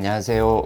안녕하세요.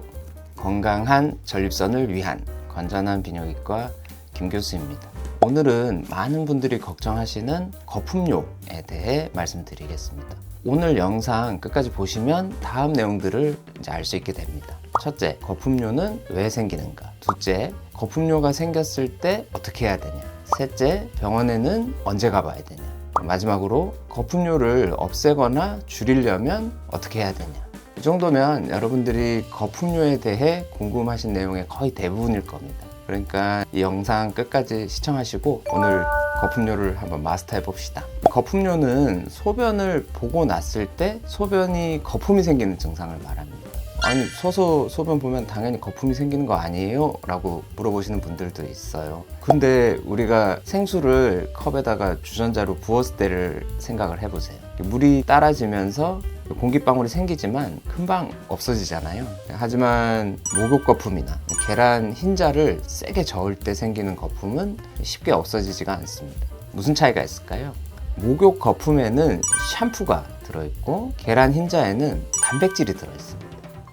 건강한 전립선을 위한 건전한 비뇨기과 김 교수입니다. 오늘은 많은 분들이 걱정하시는 거품뇨에 대해 말씀드리겠습니다. 오늘 영상 끝까지 보시면 다음 내용들을 알 수 있게 됩니다. 첫째, 거품뇨는 왜 생기는가? 둘째, 거품뇨가 생겼을 때 어떻게 해야 되냐? 셋째, 병원에는 언제 가봐야 되냐? 마지막으로 거품뇨를 없애거나 줄이려면 어떻게 해야 되냐? 이 정도면 여러분들이 거품뇨에 대해 궁금하신 내용의 거의 대부분일 겁니다. 그러니까 이 영상 끝까지 시청하시고 오늘 거품뇨를 한번 마스터해 봅시다. 거품뇨는 소변을 보고 났을 때 소변이 거품이 생기는 증상을 말합니다. 아니, 서서 소변 보면 당연히 거품이 생기는 거 아니에요? 라고 물어보시는 분들도 있어요. 근데 우리가 생수를 컵에다가 주전자로 부었을 때를 생각을 해보세요. 물이 따라지면서 공기방울이 생기지만 금방 없어지잖아요. 하지만 목욕 거품이나 계란 흰자를 세게 저을 때 생기는 거품은 쉽게 없어지지가 않습니다. 무슨 차이가 있을까요? 목욕 거품에는 샴푸가 들어있고 계란 흰자에는 단백질이 들어있습니다.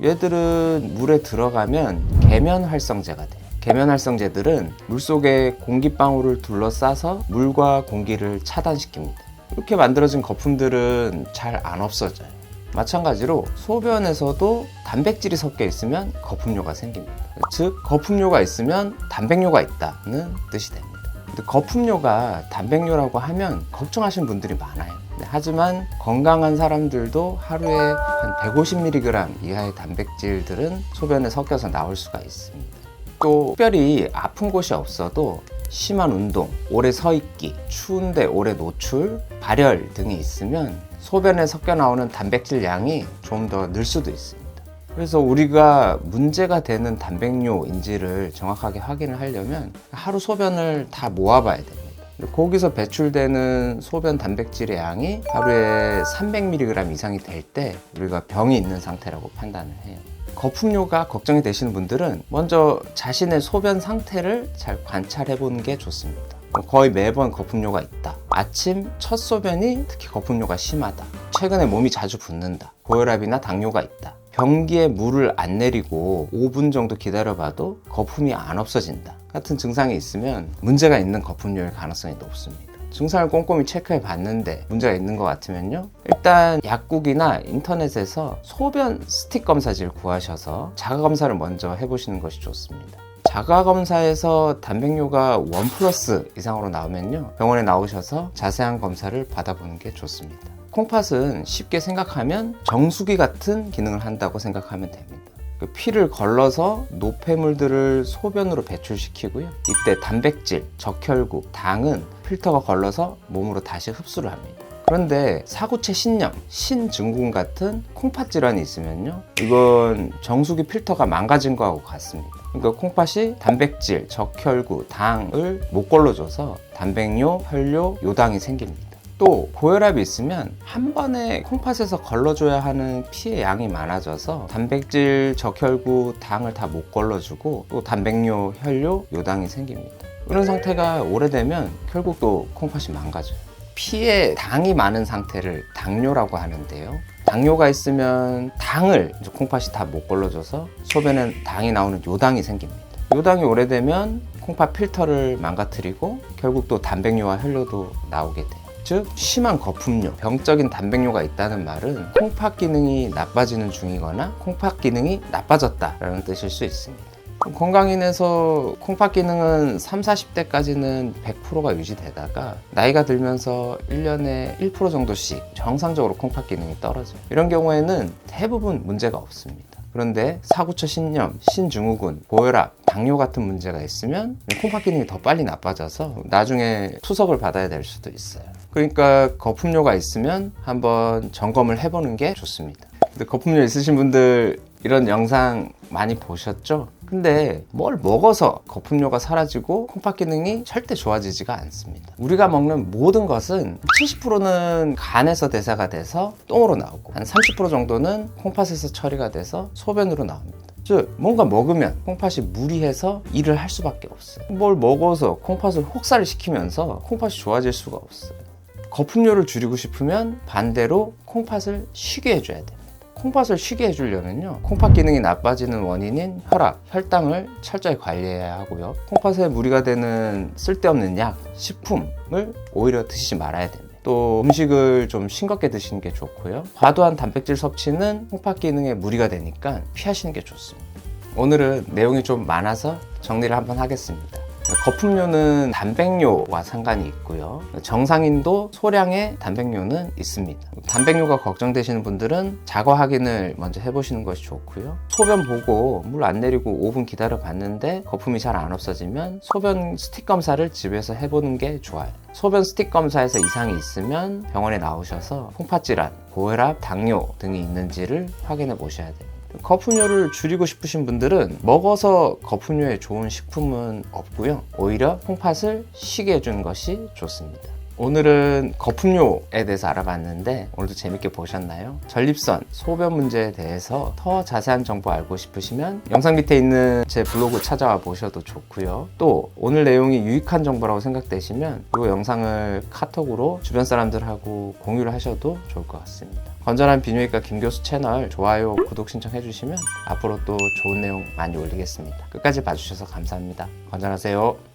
얘들은 물에 들어가면 계면활성제가 돼요. 계면활성제들은 물속에 공기방울을 둘러싸서 물과 공기를 차단시킵니다. 이렇게 만들어진 거품들은 잘 안 없어져요. 마찬가지로 소변에서도 단백질이 섞여 있으면 거품뇨가 생깁니다. 즉, 거품뇨가 있으면 단백뇨가 있다는 뜻이 됩니다. 근데 거품뇨가 단백뇨라고 하면 걱정하시는 분들이 많아요. 하지만 건강한 사람들도 하루에 한 150mg 이하의 단백질들은 소변에 섞여서 나올 수가 있습니다. 또 특별히 아픈 곳이 없어도 심한 운동, 오래 서 있기, 추운데 오래 노출, 발열 등이 있으면 소변에 섞여 나오는 단백질 양이 좀 더 늘 수도 있습니다. 그래서 우리가 문제가 되는 단백뇨인지를 정확하게 확인을 하려면 하루 소변을 다 모아봐야 됩니다. 거기서 배출되는 소변 단백질의 양이 하루에 300mg 이상이 될 때 우리가 병이 있는 상태라고 판단을 해요. 거품뇨가 걱정이 되시는 분들은 먼저 자신의 소변 상태를 잘 관찰해 보는 게 좋습니다. 거의 매번 거품뇨가 있다. 아침 첫 소변이 특히 거품뇨가 심하다. 최근에 몸이 자주 붓는다. 고혈압이나 당뇨가 있다. 변기에 물을 안 내리고 5분 정도 기다려봐도 거품이 안 없어진다. 같은 증상이 있으면 문제가 있는 거품뇨일 가능성이 높습니다. 증상을 꼼꼼히 체크해 봤는데 문제가 있는 것 같으면요, 일단 약국이나 인터넷에서 소변 스틱 검사지를 구하셔서 자가검사를 먼저 해보시는 것이 좋습니다. 자가검사에서 단백뇨가 1+ 이상으로 나오면요, 병원에 나오셔서 자세한 검사를 받아보는 게 좋습니다. 콩팥은 쉽게 생각하면 정수기 같은 기능을 한다고 생각하면 됩니다. 피를 걸러서 노폐물들을 소변으로 배출시키고요, 이때 단백질, 적혈구, 당은 필터가 걸러서 몸으로 다시 흡수를 합니다. 그런데 사구체 신염, 신증후군 같은 콩팥 질환이 있으면요, 이건 정수기 필터가 망가진 거하고 같습니다. 그러니까 콩팥이 단백질, 적혈구, 당을 못 걸러줘서 단백뇨, 혈뇨, 요당이 생깁니다. 또 고혈압이 있으면 한 번에 콩팥에서 걸러줘야 하는 피의 양이 많아져서 단백질, 적혈구, 당을 다 못 걸러주고 또 단백뇨, 혈뇨, 요당이 생깁니다. 이런 상태가 오래되면 결국 또 콩팥이 망가져요. 피에 당이 많은 상태를 당뇨라고 하는데요, 당뇨가 있으면 당을 콩팥이 다 못 걸러줘서 소변에 당이 나오는 요당이 생깁니다. 요당이 오래되면 콩팥 필터를 망가뜨리고 결국 또 단백뇨와 혈뇨도 나오게 돼요. 즉, 심한 거품뇨, 병적인 단백뇨가 있다는 말은 콩팥 기능이 나빠지는 중이거나 콩팥 기능이 나빠졌다라는 뜻일 수 있습니다. 건강인에서 콩팥 기능은 30, 40대까지는 100%가 유지되다가 나이가 들면서 1년에 1% 정도씩 정상적으로 콩팥 기능이 떨어져요. 이런 경우에는 대부분 문제가 없습니다. 그런데 사구체 신염, 신증후군, 고혈압, 당뇨 같은 문제가 있으면 콩팥 기능이 더 빨리 나빠져서 나중에 투석을 받아야 될 수도 있어요. 그러니까 거품뇨가 있으면 한번 점검을 해보는 게 좋습니다. 근데 거품뇨 있으신 분들 이런 영상 많이 보셨죠? 근데 뭘 먹어서 거품뇨가 사라지고 콩팥 기능이 절대 좋아지지가 않습니다. 우리가 먹는 모든 것은 70%는 간에서 대사가 돼서 똥으로 나오고 한 30% 정도는 콩팥에서 처리가 돼서 소변으로 나옵니다. 즉, 뭔가 먹으면 콩팥이 무리해서 일을 할 수밖에 없어요. 뭘 먹어서 콩팥을 혹사를 시키면서 콩팥이 좋아질 수가 없어요. 거품뇨를 줄이고 싶으면 반대로 콩팥을 쉬게 해줘야 됩니다. 콩팥을 쉬게 해주려면요, 콩팥 기능이 나빠지는 원인인 혈압, 혈당을 철저히 관리해야 하고요, 콩팥에 무리가 되는 쓸데없는 약, 식품을 오히려 드시지 말아야 됩니다. 또 음식을 좀 싱겁게 드시는 게 좋고요, 과도한 단백질 섭취는 콩팥 기능에 무리가 되니까 피하시는 게 좋습니다. 오늘은 내용이 좀 많아서 정리를 한번 하겠습니다. 거품료는 단백뇨와 상관이 있고요, 정상인도 소량의 단백뇨는 있습니다. 단백뇨가 걱정되시는 분들은 자거 확인을 먼저 해보시는 것이 좋고요, 소변 보고 물 안 내리고 5분 기다려 봤는데 거품이 잘 안 없어지면 소변 스틱 검사를 집에서 해보는 게 좋아요. 소변 스틱 검사에서 이상이 있으면 병원에 나오셔서 콩팥 질환, 고혈압, 당뇨 등이 있는지를 확인해 보셔야 돼요. 거품료를 줄이고 싶으신 분들은 먹어서 거품료에 좋은 식품은 없고요, 오히려 콩팥을 쉬게 해주는 것이 좋습니다. 오늘은 거품료에 대해서 알아봤는데 오늘도 재밌게 보셨나요? 전립선, 소변 문제에 대해서 더 자세한 정보 알고 싶으시면 영상 밑에 있는 제 블로그 찾아와 보셔도 좋고요, 또 오늘 내용이 유익한 정보라고 생각되시면 이 영상을 카톡으로 주변 사람들하고 공유를 하셔도 좋을 것 같습니다. 건전한 비뇨기과 김교수 채널 좋아요, 구독 신청해 주시면 앞으로 또 좋은 내용 많이 올리겠습니다. 끝까지 봐주셔서 감사합니다. 건전하세요.